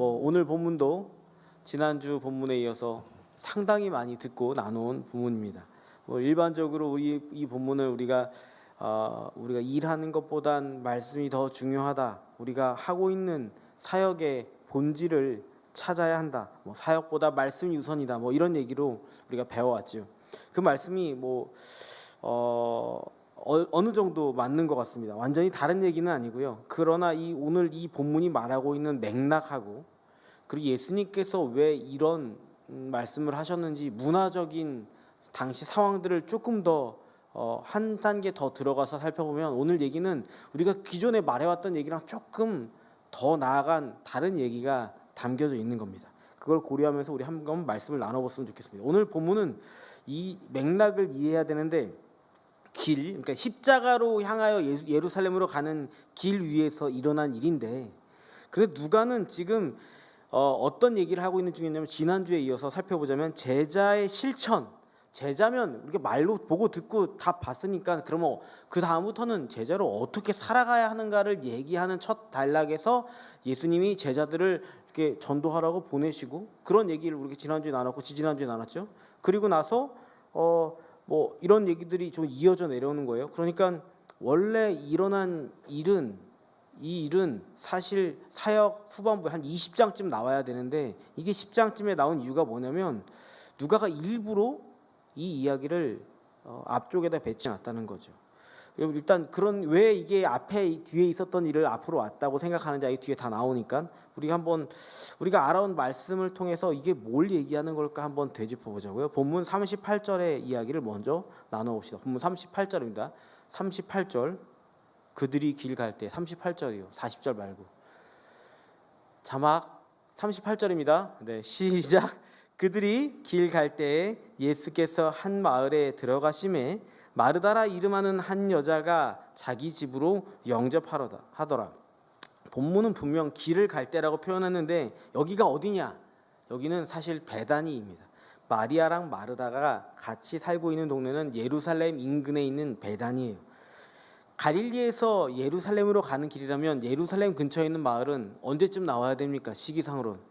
오늘 본문도 지난주 본문에 이어서 상당히 많이 듣고 나눈 본문입니다. 일반적으로 이 본문을 우리가 일하는 것보단 말씀이 더 중요하다. 우리가 하고 있는 사역의 본질을 찾아야 한다. 사역보다 말씀이 우선이다. 이런 얘기로 우리가 배워왔죠. 그 말씀이 어느 정도 맞는 것 같습니다. 완전히 다른 얘기는 아니고요. 그러나 오늘 이 본문이 말하고 있는 맥락하고 그리고 예수님께서 왜 이런 말씀을 하셨는지 문화적인 당시 상황들을 조금 더 한 단계 더 들어가서 살펴보면 오늘 얘기는 우리가 기존에 말해왔던 얘기랑 조금 더 나아간 다른 얘기가 담겨져 있는 겁니다. 그걸 고려하면서 우리 한번 말씀을 나눠봤으면 좋겠습니다. 오늘 본문은 이 맥락을 이해해야 되는데 그러니까 십자가로 향하여 예루살렘으로 가는 길 위에서 일어난 일인데, 그런데 누가는 지금 어떤 얘기를 하고 있는 중이냐면 지난주에 이어서 살펴보자면 제자의 실천, 제자면 이렇게 말로 보고 듣고 다 봤으니까 그러면 그 다음부터는 제자로 어떻게 살아가야 하는가를 얘기하는 첫 단락에서 예수님이 제자들을 이렇게 전도하라고 보내시고 그런 얘기를 우리가 지난주에 나눴고 지지난주에 나눴죠. 그리고 나서 이런 얘기들이 좀 이어져 내려오는 거예요. 그러니까 원래 일어난 이 일은 사실 사역 후반부에 한 20장쯤 나와야 되는데 이게 10장쯤에 나온 이유가 뭐냐면 누가가 일부러 이 이야기를 앞쪽에다 배치해놨다는 거죠. 일단 왜 이게 뒤에 있었던 일을 앞으로 왔다고 생각하는지 뒤에 다 나오니까 우리가 알아온 말씀을 통해서 이게 뭘 얘기하는 걸까 한번 되짚어 보자고요. 본문 38절의 이야기를 먼저 나눠봅시다. 본문 38절입니다. 38절 그들이 길 갈 때 38절이요. 40절 말고. 자막 38절입니다. 네, 시작. 그들이 길 갈 때에 예수께서 한 마을에 들어가심에 마르다라 이름하는 한 여자가 자기 집으로 영접하더라. 본문은 분명 길을 갈 때라고 표현했는데 여기가 어디냐? 여기는 사실 베다니입니다. 마리아랑 마르다가 같이 살고 있는 동네는 예루살렘 인근에 있는 베다니예요. 갈릴리에서 예루살렘으로 가는 길이라면 예루살렘 근처에 있는 마을은 언제쯤 나와야 됩니까? 시기상으로는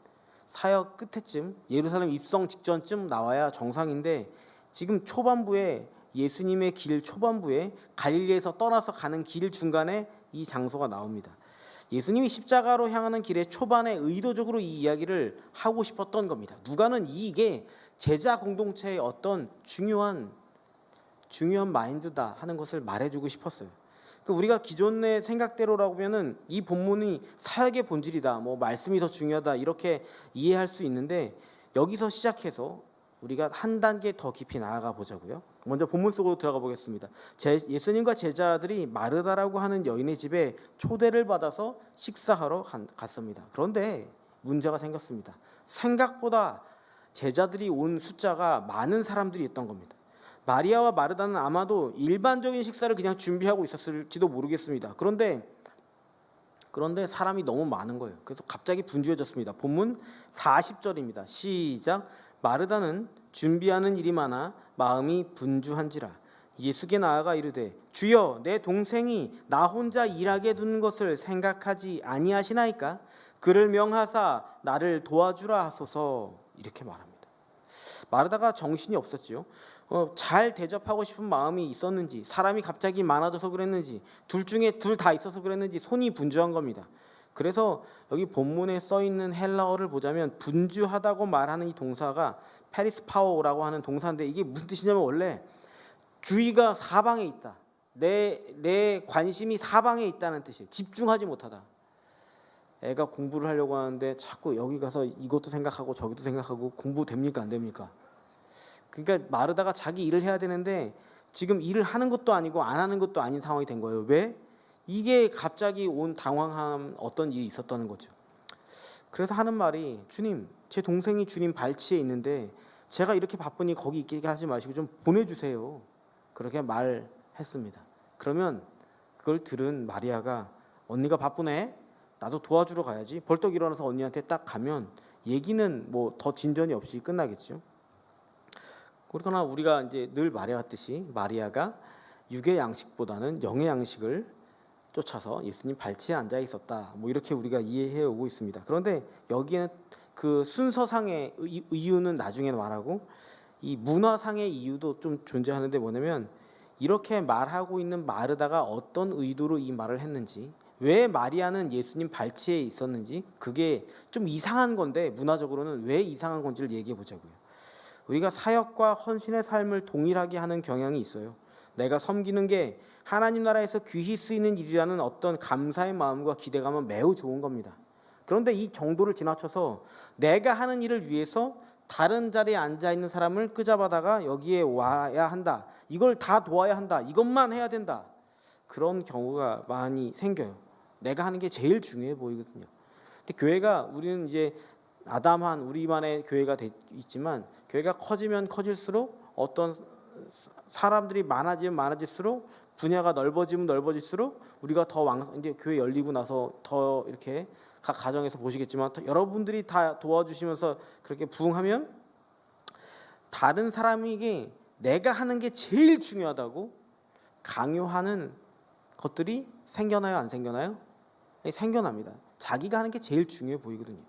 사역 끝에쯤, 예루살렘 입성 직전쯤 나와야 정상인데 지금 초반부에 예수님의 길 초반부에 갈릴리에서 떠나서 가는 길 중간에 이 장소가 나옵니다. 예수님이 십자가로 향하는 길의 초반에 의도적으로 이 이야기를 하고 싶었던 겁니다. 누가는 이게 제자 공동체의 어떤 중요한 마인드다 하는 것을 말해주고 싶었어요. 우리가 기존의 생각대로라면은 이 본문이 사역의 본질이다, 말씀이 더 중요하다 이렇게 이해할 수 있는데 여기서 시작해서 우리가 한 단계 더 깊이 나아가 보자고요. 먼저 본문 속으로 들어가 보겠습니다. 예수님과 제자들이 마르다라고 하는 여인의 집에 초대를 받아서 식사하러 갔습니다. 그런데 문제가 생겼습니다. 생각보다 제자들이 온 숫자가 많은 사람들이 있던 겁니다. 마리아와 마르다는 아마도 일반적인 식사를 그냥 준비하고 있었을지도 모르겠습니다. 그런데 사람이 너무 많은 거예요. 그래서 갑자기 분주해졌습니다. 본문 40절입니다. 시작. 마르다는 준비하는 일이 많아 마음이 분주한지라 예수께 나아가 이르되 주여 내 동생이 나 혼자 일하게 둔 것을 생각하지 아니하시나이까? 그를 명하사 나를 도와주라 하소서. 이렇게 말합니다. 마르다가 정신이 없었지요. 잘 대접하고 싶은 마음이 있었는지, 사람이 갑자기 많아져서 그랬는지, 둘 중에 둘 다 있어서 그랬는지 손이 분주한 겁니다. 그래서 여기 본문에 써있는 헬라어를 보자면 분주하다고 말하는 이 동사가 페리스파오라고 하는 동사인데 이게 무슨 뜻이냐면 원래 주의가 사방에 있다, 내 관심이 사방에 있다는 뜻이에요. 집중하지 못하다. 애가 공부를 하려고 하는데 자꾸 여기 가서 이것도 생각하고 저기도 생각하고 공부 됩니까 안 됩니까? 그러니까 마르다가 자기 일을 해야 되는데 지금 일을 하는 것도 아니고 안 하는 것도 아닌 상황이 된 거예요. 왜? 이게 갑자기 온 당황한 어떤 일이 있었다는 거죠. 그래서 하는 말이 주님, 제 동생이 주님 발치에 있는데 제가 이렇게 바쁘니 거기 있게 하지 마시고 좀 보내주세요. 그렇게 말했습니다. 그러면 그걸 들은 마리아가 언니가 바쁘네? 나도 도와주러 가야지. 벌떡 일어나서 언니한테 딱 가면 얘기는 더 진전이 없이 끝나겠죠. 그러나 우리가 이제 늘 말해왔듯이 마리아가 육의 양식보다는 영의 양식을 쫓아서 예수님 발치에 앉아 있었다. 뭐 이렇게 우리가 이해해 오고 있습니다. 그런데 여기에는 그 순서상의 이유는 나중에 말하고 이 문화상의 이유도 좀 존재하는데 뭐냐면 이렇게 말하고 있는 마르다가 어떤 의도로 이 말을 했는지, 왜 마리아는 예수님 발치에 있었는지, 그게 좀 이상한 건데 문화적으로는 왜 이상한 건지를 얘기해 보자고요. 우리가 사역과 헌신의 삶을 동일하게 하는 경향이 있어요. 내가 섬기는 게 하나님 나라에서 귀히 쓰이는 일이라는 어떤 감사의 마음과 기대감은 매우 좋은 겁니다. 그런데 이 정도를 지나쳐서 내가 하는 일을 위해서 다른 자리에 앉아 있는 사람을 끄잡아다가 여기에 와야 한다, 이걸 다 도와야 한다, 이것만 해야 된다, 그런 경우가 많이 생겨요. 내가 하는 게 제일 중요해 보이거든요. 근데 교회가, 우리는 이제 아담한 우리만의 교회가 있지만 교회가 커지면 커질수록 어떤 사람들이 많아지면 많아질수록 분야가 넓어지면 넓어질수록 우리가 더 이제 교회 열리고 나서 더 이렇게 각 가정에서 보시겠지만 여러분들이 다 도와주시면서 그렇게 부흥하면 다른 사람에게 내가 하는 게 제일 중요하다고 강요하는 것들이 생겨나요, 안 생겨나요? 생겨납니다. 자기가 하는 게 제일 중요해 보이거든요.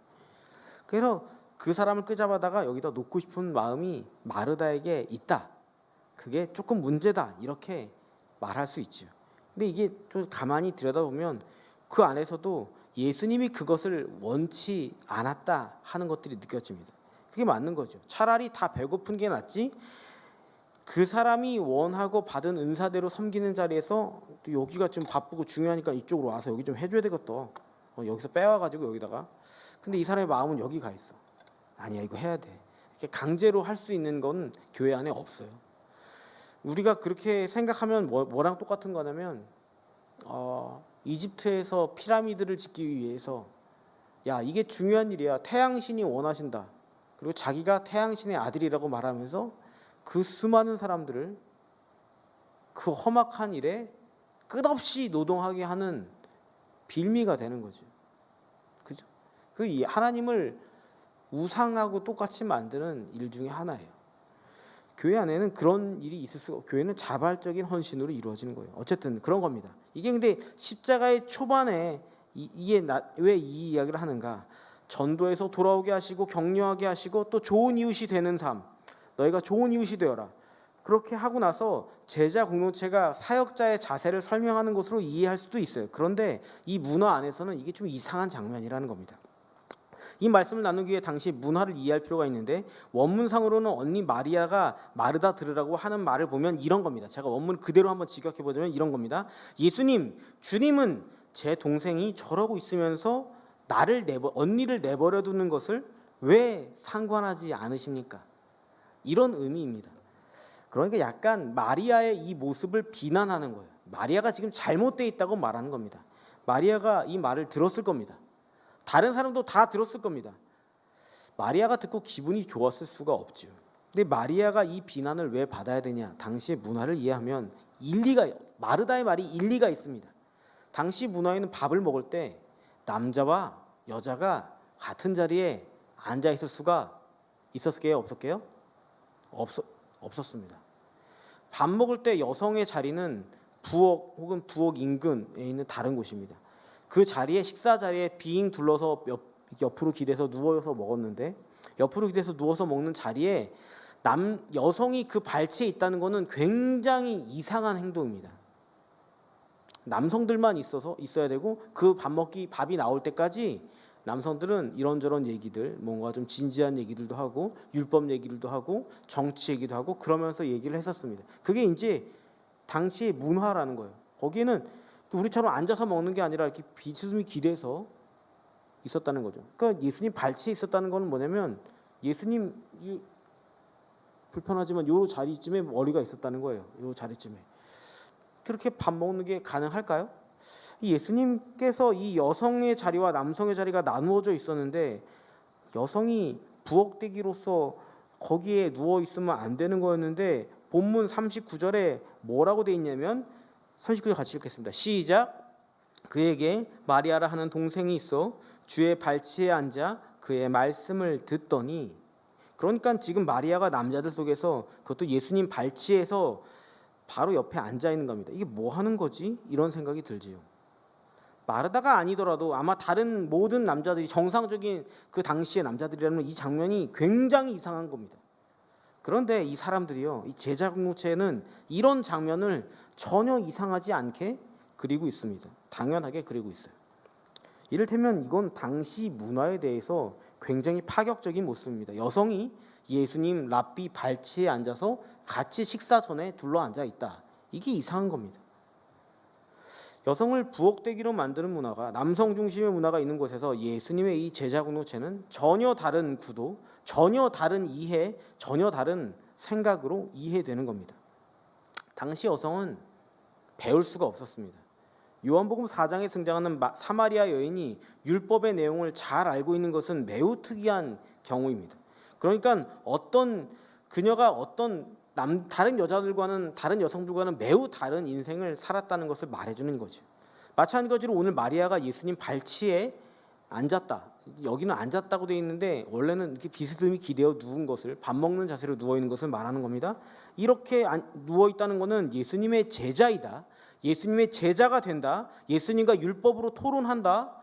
그래서 그 사람을 끄잡아다가 여기다 놓고 싶은 마음이 마르다에게 있다, 그게 조금 문제다, 이렇게 말할 수 있죠. 근데 이게 좀 가만히 들여다보면 그 안에서도 예수님이 그것을 원치 않았다 하는 것들이 느껴집니다. 그게 맞는 거죠. 차라리 다 배고픈 게 낫지, 그 사람이 원하고 받은 은사대로 섬기는 자리에서 또 여기가 좀 바쁘고 중요하니까 이쪽으로 와서 여기 좀 해줘야 되겠다, 여기서 빼와가지고 여기다가, 근데 이 사람의 마음은 여기 가 있어. 아니야, 이거 해야 돼. 이렇게 강제로 할 수 있는 건 교회 안에 없어요. 우리가 그렇게 생각하면 뭐랑 똑같은 거냐면 이집트에서 피라미드를 짓기 위해서 야, 이게 중요한 일이야, 태양신이 원하신다, 그리고 자기가 태양신의 아들이라고 말하면서 그 수많은 사람들을 그 험악한 일에 끝없이 노동하게 하는 빌미가 되는 거죠. 그죠? 그 하나님을 우상하고 똑같이 만드는 일 중에 하나예요. 교회 안에는 그런 일이 있을 수가, 교회는 자발적인 헌신으로 이루어지는 거예요. 어쨌든 그런 겁니다. 이게 근데 십자가의 초반에 이게 왜 이 이야기를 하는가? 전도에서 돌아오게 하시고 격려하게 하시고 또 좋은 이웃이 되는 삶, 너희가 좋은 이웃이 되어라, 그렇게 하고 나서 제자 공동체가 사역자의 자세를 설명하는 것으로 이해할 수도 있어요. 그런데 이 문화 안에서는 이게 좀 이상한 장면이라는 겁니다. 이 말씀을 나누기 위해 당시 문화를 이해할 필요가 있는데, 원문상으로는 언니 마리아가 마르다 들으라고 하는 말을 보면 이런 겁니다. 제가 원문 그대로 한번 직역해 보자면 이런 겁니다. 예수님, 주님은 제 동생이 저러고 있으면서 언니를 내버려 두는 것을 왜 상관하지 않으십니까? 이런 의미입니다. 그러니까 약간 마리아의 이 모습을 비난하는 거예요. 마리아가 지금 잘못되어 있다고 말하는 겁니다. 마리아가 이 말을 들었을 겁니다. 다른 사람도 다 들었을 겁니다. 마리아가 듣고 기분이 좋았을 수가 없죠. 근데 마리아가 이 비난을 왜 받아야 되냐? 당시의 문화를 이해하면 마르다의 말이 일리가 있습니다. 당시 문화에는 밥을 먹을 때 남자와 여자가 같은 자리에 앉아 있을 수가 있었을게요, 없었게요? 없었습니다. 밥 먹을 때 여성의 자리는 부엌 혹은 부엌 인근에 있는 다른 곳입니다. 그 자리에, 식사 자리에 빙 둘러서 옆으로 기대서 누워서 먹었는데, 옆으로 기대서 누워서 먹는 자리에 여성이 그 발치에 있다는 것은 굉장히 이상한 행동입니다. 남성들만 있어야 되고, 그 밥이 나올 때까지 남성들은 이런저런 얘기들, 뭔가 좀 진지한 얘기들도 하고 율법 얘기들도 하고 정치 얘기도 하고 그러면서 얘기를 했었습니다. 그게 이제 당시의 문화라는 거예요. 거기에는 우리처럼 앉아서 먹는 게 아니라 이렇게 비스듬히 기대서 있었다는 거죠. 그러니까 예수님 발치에 있었다는 건 뭐냐면, 예수님 불편하지만 요 자리쯤에 머리가 있었다는 거예요. 요 자리쯤에. 그렇게 밥 먹는 게 가능할까요? 예수님께서 이 여성의 자리와 남성의 자리가 나누어져 있었는데, 여성이 부엌대기로서 거기에 누워 있으면 안 되는 거였는데, 본문 39절에 뭐라고 돼 있냐면, 39절 같이 읽겠습니다. 시작. 그에게 마리아라 하는 동생이 있어 주의 발치에 앉아 그의 말씀을 듣더니. 그러니까 지금 마리아가 남자들 속에서, 그것도 예수님 발치에서 바로 옆에 앉아 있는 겁니다. 이게 뭐 하는 거지? 이런 생각이 들지요. 마르다가 아니더라도 아마 다른 모든 남자들이, 정상적인 그 당시의 남자들이라면 이 장면이 굉장히 이상한 겁니다. 그런데 이 사람들이요, 이 제자 공동체는 이런 장면을 전혀 이상하지 않게 그리고 있습니다. 당연하게 그리고 있어요. 이를테면 이건 당시 문화에 대해서 굉장히 파격적인 모습입니다. 여성이 예수님 랍비 발치에 앉아서 같이 식사 전에 둘러앉아 있다. 이게 이상한 겁니다. 여성을 부엌대기로 만드는 문화가, 남성 중심의 문화가 있는 곳에서 예수님의 이 제자 공동체는 전혀 다른 구도, 전혀 다른 이해, 전혀 다른 생각으로 이해되는 겁니다. 당시 여성은 배울 수가 없었습니다. 요한복음 4장에 등장하는 사마리아 여인이 율법의 내용을 잘 알고 있는 것은 매우 특이한 경우입니다. 그러니까 그녀가 다른 여자들과는, 다른 여성들과는 매우 다른 인생을 살았다는 것을 말해주는 거죠. 마찬가지로 오늘 마리아가 예수님 발치에 앉았다. 여기는 앉았다고 되어 있는데 원래는 이렇게 비스듬히 기대어 누운 것을, 밥 먹는 자세로 누워 있는 것을 말하는 겁니다. 이렇게 누워 있다는 것은 예수님의 제자이다. 예수님의 제자가 된다. 예수님과 율법으로 토론한다.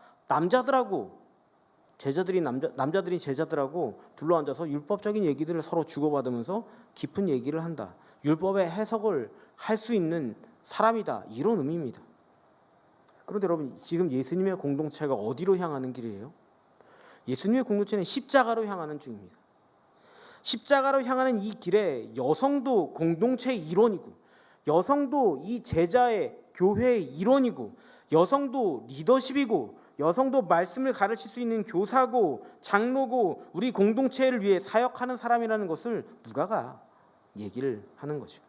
남자들이 제자들하고 둘러앉아서 율법적인 얘기들을 서로 주고받으면서 깊은 얘기를 한다. 율법의 해석을 할 수 있는 사람이다. 이런 의미입니다. 그런데 여러분, 지금 예수님의 공동체가 어디로 향하는 길이에요? 예수님의 공동체는 십자가로 향하는 중입니다. 십자가로 향하는 이 길에 여성도 공동체의 일원이고, 여성도 이 제자의 교회의 일원이고, 여성도 리더십이고, 여성도 말씀을 가르칠 수 있는 교사고, 장로고, 우리 공동체를 위해 사역하는 사람이라는 것을 누가가 얘기를 하는 것이고,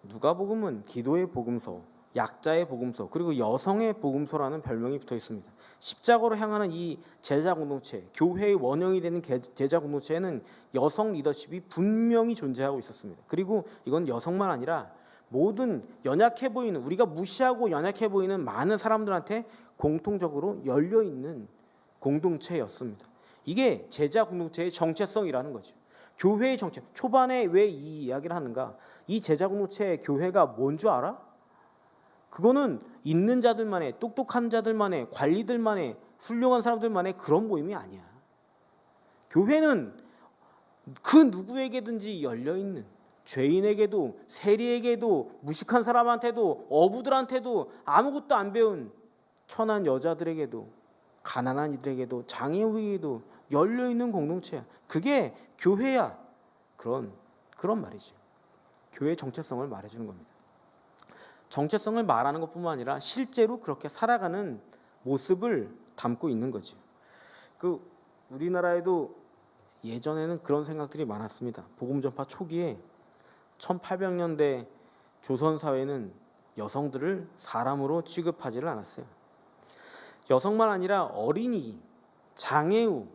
누가복음은 기도의 복음서, 약자의 복음서, 그리고 여성의 복음서라는 별명이 붙어 있습니다. 십자가로 향하는 이 제자 공동체, 교회의 원형이 되는 제자 공동체에는 여성 리더십이 분명히 존재하고 있었습니다. 그리고 이건 여성만 아니라 모든 연약해 보이는, 우리가 무시하고 연약해 보이는 많은 사람들한테 공통적으로 열려있는 공동체였습니다. 이게 제자 공동체의 정체성이라는 거죠. 교회의 정체. 초반에 왜 이 이야기를 하는가? 이 제자 공동체의 교회가 뭔 줄 알아? 그거는 있는 자들만의, 똑똑한 자들만의, 관리들만의, 훌륭한 사람들만의 그런 모임이 아니야. 교회는 그 누구에게든지 열려있는, 죄인에게도, 세리에게도, 무식한 사람한테도, 어부들한테도, 아무것도 안 배운 천한 여자들에게도, 가난한 이들에게도, 장애우에게도 열려있는 공동체야. 그게 교회야. 그런 말이죠. 교회의 정체성을 말해주는 겁니다. 정체성을 말하는 것뿐만 아니라 실제로 그렇게 살아가는 모습을 담고 있는 거죠. 우리나라에도 예전에는 그런 생각들이 많았습니다. 복음 전파 초기에 1800년대 조선 사회는 여성들을 사람으로 취급하지를 않았어요. 여성만 아니라 어린이, 장애우,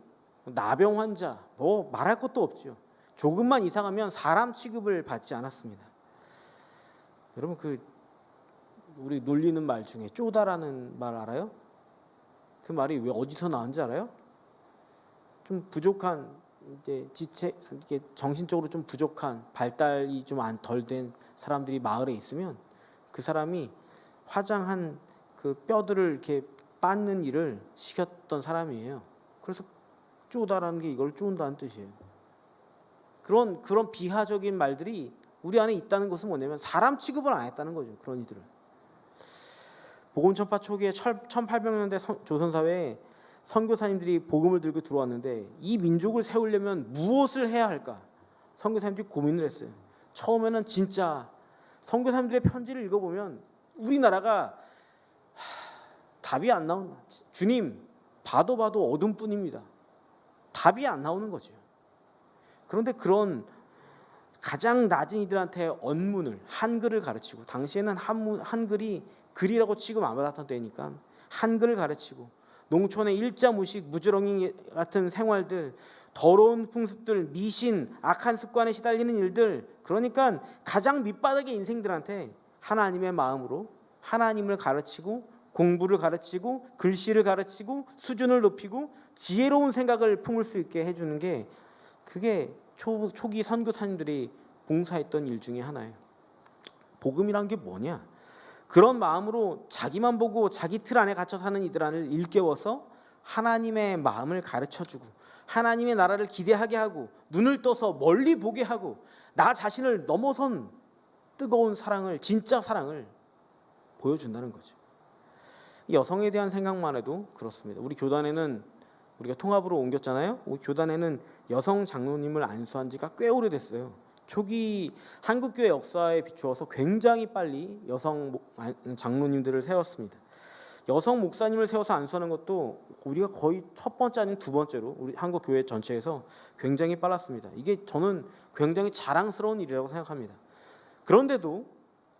나병 환자, 뭐 말할 것도 없죠. 조금만 이상하면 사람 취급을 받지 않았습니다. 여러분, 우리 놀리는 말 중에 쪼다라는 말 알아요? 그 말이 왜 어디서 나온지 알아요? 좀 부족한, 이제 이렇게 정신적으로 좀 부족한, 발달이 좀 덜 된 사람들이 마을에 있으면 그 사람이 화장한 그 뼈들을 이렇게 빻는 일을 시켰던 사람이에요. 그래서 쪼다라는 게 이걸 쪼은다는 뜻이에요. 그런 비하적인 말들이 우리 안에 있다는 것은 뭐냐면 사람 취급을 안 했다는 거죠. 그런 이들을. 복음 전파 초기에 1800년대 조선 사회에 선교사님들이 복음을 들고 들어왔는데 이 민족을 세우려면 무엇을 해야 할까? 선교사님들이 고민을 했어요. 처음에는 진짜 선교사님들의 편지를 읽어보면 우리나라가 답이 안 나온다. 주님, 봐도 어둠뿐입니다. 답이 안 나오는 거죠. 그런데 그런 가장 낮은 이들한테 언문을, 한글을 가르치고, 당시에는 한글이 글이라고 취급 안 받았던 때니까 한글을 가르치고, 농촌의 일자무식, 무지렁이 같은 생활들, 더러운 풍습들, 미신, 악한 습관에 시달리는 일들, 그러니까 가장 밑바닥의 인생들한테 하나님의 마음으로 하나님을 가르치고, 공부를 가르치고, 글씨를 가르치고, 수준을 높이고, 지혜로운 생각을 품을 수 있게 해주는 게, 그게 초기 선교사님들이 봉사했던 일 중에 하나예요. 복음이란 게 뭐냐? 그런 마음으로 자기만 보고 자기 틀 안에 갇혀 사는 이들을 일깨워서 하나님의 마음을 가르쳐주고 하나님의 나라를 기대하게 하고 눈을 떠서 멀리 보게 하고 나 자신을 넘어선 뜨거운 사랑을, 진짜 사랑을 보여준다는 거죠. 여성에 대한 생각만 해도 그렇습니다. 우리 교단에는, 우리가 통합으로 옮겼잖아요. 우리 교단에는 여성 장로님을 안수한 지가 꽤 오래됐어요. 초기 한국교회 역사에 비추어서 굉장히 빨리 여성 장로님들을 세웠습니다. 여성 목사님을 세워서 안수하는 것도 우리가 거의 첫 번째 아닌 두 번째로 우리 한국 교회 전체에서 굉장히 빨랐습니다. 이게 저는 굉장히 자랑스러운 일이라고 생각합니다. 그런데도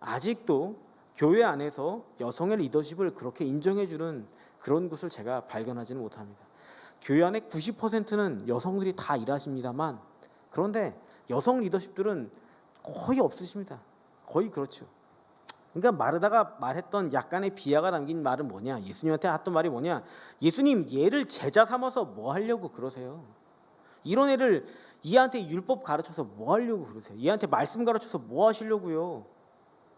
아직도 교회 안에서 여성의 리더십을 그렇게 인정해주는 그런 곳을 제가 발견하지는 못합니다. 교회 안에 90%는 여성들이 다 일하십니다만, 그런데 여성 리더십들은 거의 없으십니다. 거의 그렇죠. 그러니까 마르다가 말했던 약간의 비하가 담긴 말은 뭐냐, 예수님한테 했던 말이 뭐냐, 예수님 얘를 제자 삼아서 뭐 하려고 그러세요? 이런 애를 얘한테 율법 가르쳐서 뭐 하려고 그러세요? 얘한테 말씀 가르쳐서 뭐 하시려고요?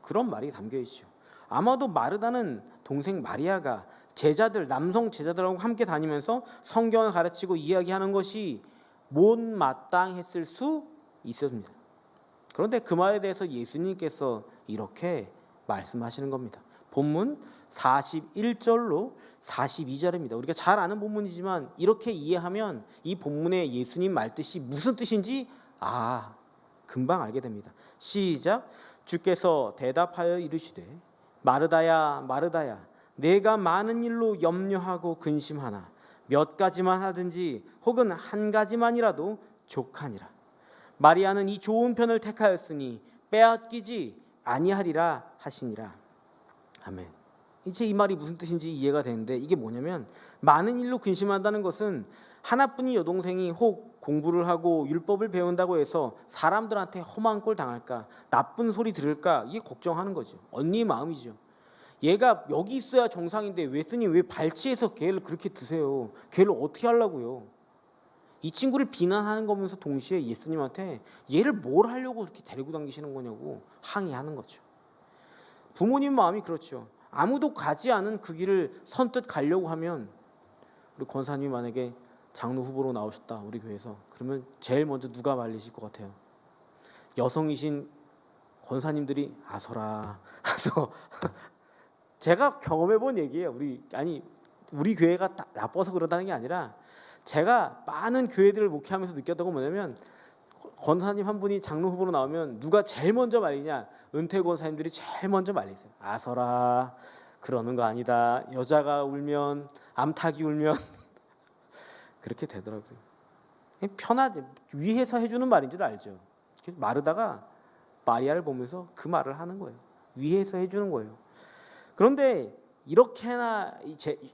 그런 말이 담겨 있죠. 아마도 마르다는 동생 마리아가 제자들, 남성 제자들하고 함께 다니면서 성경을 가르치고 이야기하는 것이 못마땅했을 수 있습니다. 그런데 그 말에 대해서 예수님께서 이렇게 말씀하시는 겁니다. 본문 41절로 42절입니다. 우리가 잘 아는 본문이지만 이렇게 이해하면 이 본문의 예수님 말뜻이 무슨 뜻인지 금방 알게 됩니다. 시작. 주께서 대답하여 이르시되 마르다야 마르다야 내가 많은 일로 염려하고 근심하나 몇 가지만 하든지 혹은 한 가지만이라도 족하니라. 마리아는 이 좋은 편을 택하였으니 빼앗기지 아니하리라 하시니라. 아멘. 이제 이 말이 무슨 뜻인지 이해가 되는데, 이게 뭐냐면 많은 일로 근심한다는 것은 하나뿐인 여동생이 혹 공부를 하고 율법을 배운다고 해서 사람들한테 험한 꼴 당할까, 나쁜 소리 들을까, 이게 걱정하는 거죠. 언니의 마음이죠. 얘가 여기 있어야 정상인데 예수님 왜 발치해서 걔를 그렇게 두세요? 걔를 어떻게 하려고요? 이 친구를 비난하는 거면서 동시에 예수님한테 얘를 뭘 하려고 그렇게 데리고 다니시는 거냐고 항의하는 거죠. 부모님 마음이 그렇죠. 아무도 가지 않은 그 길을 선뜻 가려고 하면, 우리 권사님이 만약에 장로 후보로 나오셨다 우리 교회에서, 그러면 제일 먼저 누가 말리실 것 같아요? 여성이신 권사님들이 아서라 하서 제가 경험해본 얘기예요. 우리 교회가 나빠서 그러다는 게 아니라 제가 많은 교회들을 목회하면서 느꼈던 건 뭐냐면, 권사님 한 분이 장로 후보로 나오면 누가 제일 먼저 말리냐? 은퇴 권사님들이 제일 먼저 말리세요. 아서라, 그러는 거 아니다. 여자가 울면, 암탉이 울면 그렇게 되더라고요. 편하지, 위해서 해주는 말인 줄 알죠. 마르다가 마리아를 보면서 그 말을 하는 거예요. 위해서 해주는 거예요. 그런데 이렇게나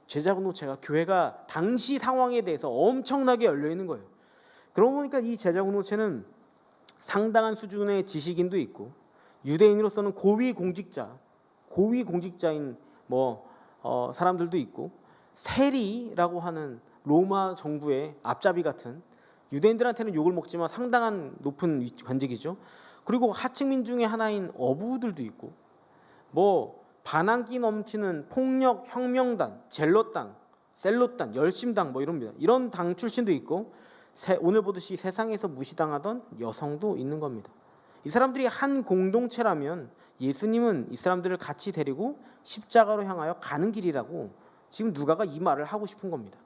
제자 공동체가, 교회가 당시 상황에 대해서 엄청나게 열려 있는 거예요. 그러고 보니까 이 제자 공동체는 상당한 수준의 지식인도 있고, 유대인으로서는 고위 공직자인 사람들도 있고, 세리라고 하는 로마 정부의 앞잡이 같은, 유대인들한테는 욕을 먹지만 상당한 높은 관직이죠. 그리고 하층민 중에 하나인 어부들도 있고, 반항기 넘치는 폭력 혁명단, 셀롯단, 열심당 이럽니다. 이런 당 출신도 있고, 오늘 보듯이 세상에서 무시당하던 여성도 있는 겁니다. 이 사람들이 한 공동체라면 예수님은 이 사람들을 같이 데리고 십자가로 향하여 가는 길이라고 지금 누가가 이 말을 하고 싶은 겁니다.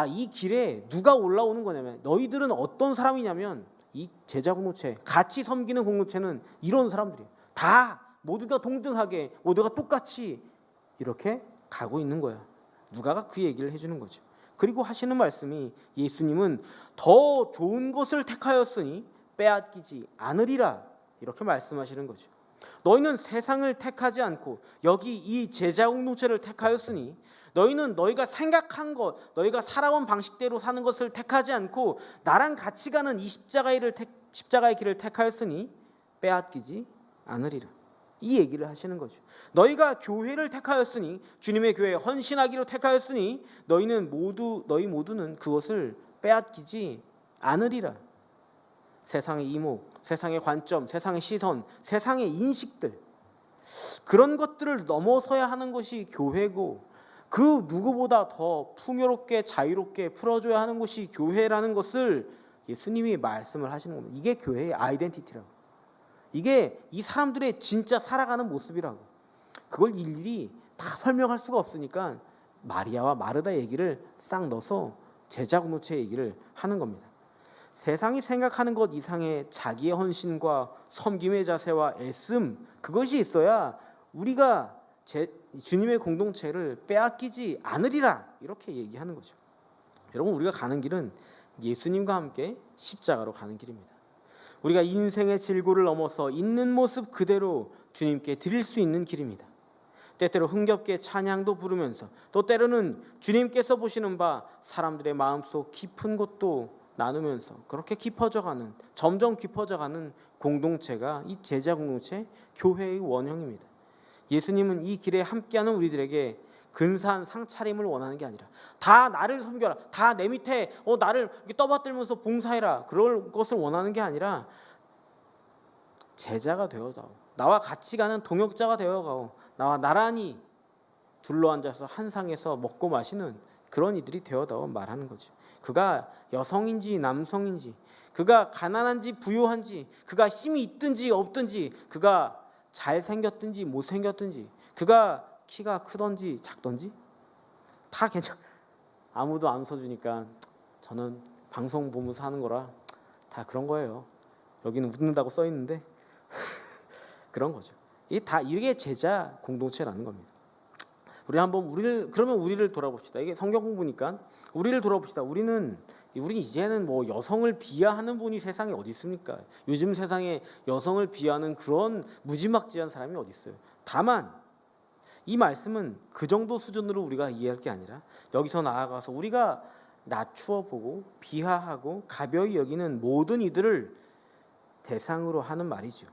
이 길에 누가 올라오는 거냐면, 너희들은 어떤 사람이냐면, 이 제자 공동체, 같이 섬기는 공동체는 이런 사람들이에요. 다 모두가 동등하게, 모두가 똑같이 이렇게 가고 있는 거야. 누가가 그 얘기를 해주는 거죠. 그리고 하시는 말씀이, 예수님은 더 좋은 것을 택하였으니 빼앗기지 않으리라, 이렇게 말씀하시는 거죠. 너희는 세상을 택하지 않고 여기 이 제자 공동체를 택하였으니, 너희는 너희가 생각한 것, 너희가 살아온 방식대로 사는 것을 택하지 않고 나랑 같이 가는 이 십자가의 길을 택하였으니 빼앗기지 않으리라, 이 얘기를 하시는 거죠. 너희가 교회를 택하였으니, 주님의 교회에 헌신하기로 택하였으니 너희 모두는 그것을 빼앗기지 않으리라. 세상의 이목, 세상의 관점, 세상의 시선, 세상의 인식들, 그런 것들을 넘어서야 하는 것이 교회고, 그 누구보다 더 풍요롭게 자유롭게 풀어줘야 하는 것이 교회라는 것을 예수님이 말씀을 하시는 겁니다. 이게 교회의 아이덴티티라고. 이게 이 사람들의 진짜 살아가는 모습이라고. 그걸 일일이 다 설명할 수가 없으니까 마리아와 마르다 얘기를 싹 넣어서 제자 공동체 얘기를 하는 겁니다. 세상이 생각하는 것 이상의 자기의 헌신과 섬김의 자세와 애씀, 그것이 있어야 우리가 주님의 공동체를 빼앗기지 않으리라, 이렇게 얘기하는 거죠. 여러분, 우리가 가는 길은 예수님과 함께 십자가로 가는 길입니다. 우리가 인생의 질고를 넘어서 있는 모습 그대로 주님께 드릴 수 있는 길입니다. 때때로 흥겹게 찬양도 부르면서, 또 때로는 주님께서 보시는 바 사람들의 마음속 깊은 것도 나누면서 그렇게 깊어져가는, 점점 깊어져가는 공동체가 이 제자 공동체, 교회의 원형입니다. 예수님은 이 길에 함께하는 우리들에게 근사한 상차림을 원하는 게 아니라 다 나를 섬겨라, 다 내 밑에 나를 떠받들면서 봉사해라, 그럴 것을 원하는 게 아니라 제자가 되어다오, 나와 같이 가는 동역자가 되어가오, 나와 나란히 둘러앉아서 한 상에서 먹고 마시는 그런 이들이 되어다오 말하는 거죠. 그가 여성인지 남성인지, 그가 가난한지 부유한지, 그가 힘이 있든지 없든지, 그가 잘생겼든지 못생겼든지, 그가 키가 크던지 작던지 다 괜찮아. 아무도 안 써주니까 저는 방송 보면서 하는 거라 다 그런 거예요. 여기는 웃는다고 써 있는데 그런 거죠. 이게 제자 공동체라는 겁니다. 우리 한번 우리를 돌아봅시다. 이게 성경 공부니까 우리를 돌아봅시다. 우리 이제는 뭐 여성을 비하하는 분이 세상에 어디 있습니까? 요즘 세상에 여성을 비하하는 그런 무지막지한 사람이 어디 있어요? 다만 이 말씀은 그 정도 수준으로 우리가 이해할 게 아니라 여기서 나아가서 우리가 낮추어 보고 비하하고 가벼이 여기는 모든 이들을 대상으로 하는 말이죠.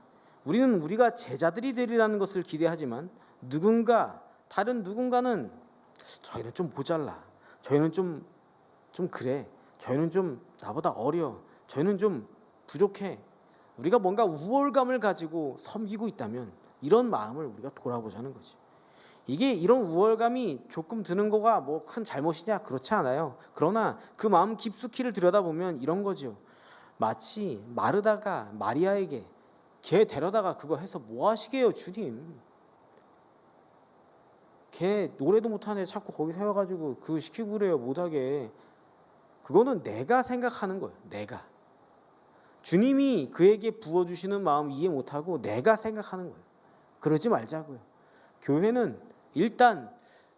우리는 우리가 제자들이 되리라는 것을 기대하지만 다른 누군가는 저희는 좀 모자라, 저희는 좀 그래, 저희는 좀 나보다 어려, 저희는 좀 부족해, 우리가 뭔가 우월감을 가지고 섬기고 있다면 이런 마음을 우리가 돌아보자는 거지. 이게 이런 우월감이 조금 드는 거가 뭐 큰 잘못이냐? 그렇지 않아요. 그러나 그 마음 깊숙이를 들여다보면 이런 거죠. 마치 마르다가 마리아에게 걔 데려다가 그거 해서 뭐 하시게요, 주님? 걔 노래도 못하네 자꾸 거기 세워가지고 그 시키고 그래요, 못하게. 그거는 내가 생각하는 거예요. 내가. 주님이 그에게 부어주시는 마음 이해 못하고 내가 생각하는 거예요. 그러지 말자고요. 교회는 일단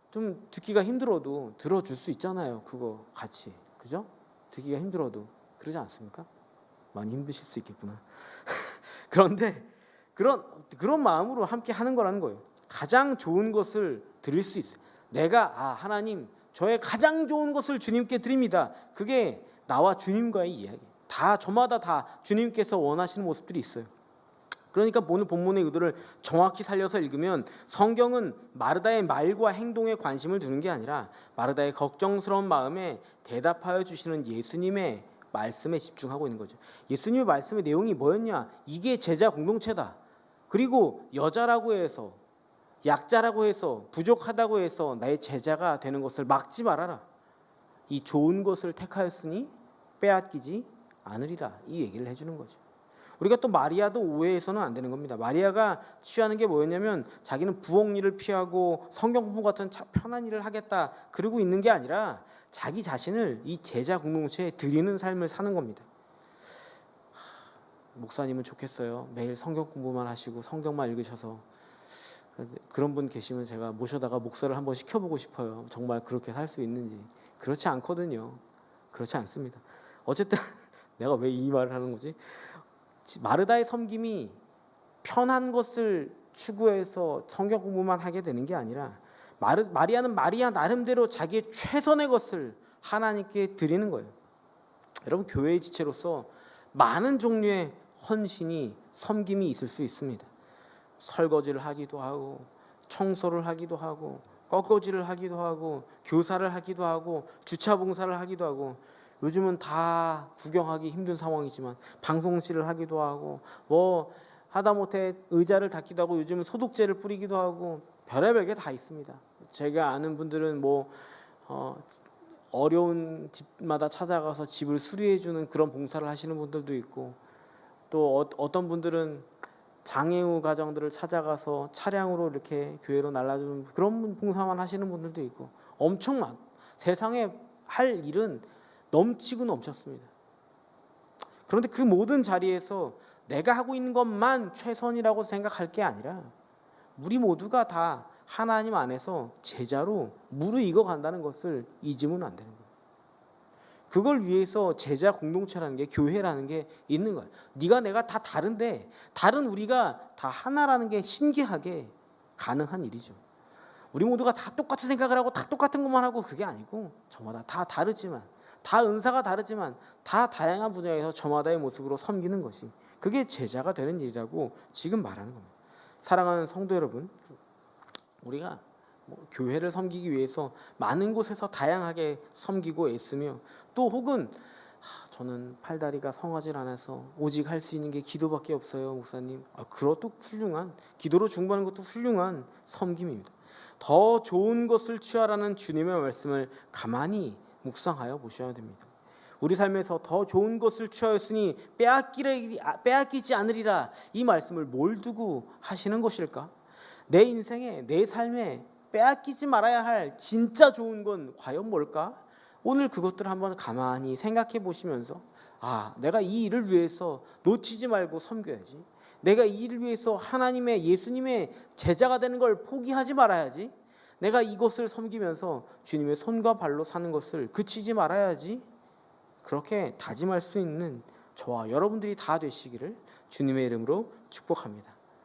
좀 듣기가 힘들어도 들어줄 수 있잖아요. 그거 같이. 그죠? 듣기가 힘들어도. 그러지 않습니까? 많이 힘드실 수 있겠구나. 그런데 그런 마음으로 함께 하는 거라는 거예요. 가장 좋은 것을 드릴 수 있어요. 내가 하나님, 저의 가장 좋은 것을 주님께 드립니다. 그게 나와 주님과의 이야기. 저마다 다 주님께서 원하시는 모습들이 있어요. 그러니까 오늘 본문의 의도를 정확히 살려서 읽으면 성경은 마르다의 말과 행동에 관심을 두는 게 아니라 마르다의 걱정스러운 마음에 대답하여 주시는 예수님의 말씀에 집중하고 있는 거죠. 예수님의 말씀의 내용이 뭐였냐? 이게 제자 공동체다. 그리고 여자라고 해서, 약자라고 해서, 부족하다고 해서 나의 제자가 되는 것을 막지 말아라. 이 좋은 것을 택하였으니 빼앗기지 않으리라. 이 얘기를 해주는 거죠. 우리가 또 마리아도 오해해서는 안 되는 겁니다. 마리아가 취하는 게 뭐였냐면 자기는 부엌 일을 피하고 성경 공부 같은 편한 일을 하겠다 그러고 있는 게 아니라 자기 자신을 이 제자 공동체에 드리는 삶을 사는 겁니다. 목사님은 좋겠어요. 매일 성경 공부만 하시고 성경만 읽으셔서. 그런 분 계시면 제가 모셔다가 목사를 한번 시켜보고 싶어요. 정말 그렇게 살 수 있는지. 그렇지 않거든요. 그렇지 않습니다. 어쨌든 내가 왜 이 말을 하는 거지? 마르다의 섬김이 편한 것을 추구해서 성경 공부만 하게 되는 게 아니라 마리아는 마리아 나름대로 자기의 최선의 것을 하나님께 드리는 거예요. 여러분, 교회의 지체로서 많은 종류의 헌신이, 섬김이 있을 수 있습니다. 설거지를 하기도 하고, 청소를 하기도 하고, 꺾어지를 하기도 하고, 교사를 하기도 하고, 주차 봉사를 하기도 하고, 요즘은 다 구경하기 힘든 상황이지만 방송실을 하기도 하고, 하다못해 의자를 닦기도 하고 요즘은 소독제를 뿌리기도 하고 별의별 게 다 있습니다. 제가 아는 분들은 뭐 어려운 집마다 찾아가서 집을 수리해주는 그런 봉사를 하시는 분들도 있고, 또 어떤 분들은 장애우 가정들을 찾아가서 차량으로 이렇게 교회로 날라주는 그런 봉사만 하시는 분들도 있고, 엄청 세상에 할 일은 넘치고 넘쳤습니다. 그런데 그 모든 자리에서 내가 하고 있는 것만 최선이라고 생각할 게 아니라 우리 모두가 다 하나님 안에서 제자로 무르익어 간다는 것을 잊으면 안 되는 거예요. 그걸 위해서 제자 공동체라는 게, 교회라는 게 있는 거예요. 네가 내가 다 다른데 다른 우리가 다 하나라는 게 신기하게 가능한 일이죠. 우리 모두가 다 똑같은 생각을 하고 다 똑같은 것만 하고 그게 아니고, 저마다 다 다르지만, 다 은사가 다르지만 다 다양한 분야에서 저마다의 모습으로 섬기는 것이, 그게 제자가 되는 일이라고 지금 말하는 겁니다. 사랑하는 성도 여러분, 우리가 교회를 섬기기 위해서 많은 곳에서 다양하게 섬기고 애쓰며, 또 혹은 저는 팔다리가 성하질 않아서 오직 할 수 있는 게 기도밖에 없어요 목사님, 그것도 훌륭한, 기도로 중보하는 것도 훌륭한 섬김입니다. 더 좋은 것을 취하라는 주님의 말씀을 가만히 묵상하여 보셔야 됩니다. 우리 삶에서 더 좋은 것을 취하였으니 빼앗기지 않으리라, 이 말씀을 뭘 두고 하시는 것일까? 내 인생에, 내 삶에 빼앗기지 말아야 할 진짜 좋은 건 과연 뭘까? 오늘 그것들을 한번 가만히 생각해 보시면서, 내가 이 일을 위해서 놓치지 말고 섬겨야지, 내가 이 일을 위해서 하나님의, 예수님의 제자가 되는 걸 포기하지 말아야지, 내가 이것을 섬기면서 주님의 손과 발로 사는 것을 그치지 말아야지, 그렇게 다짐할 수 있는 저와 여러분들이 다 되시기를 주님의 이름으로 축복합니다.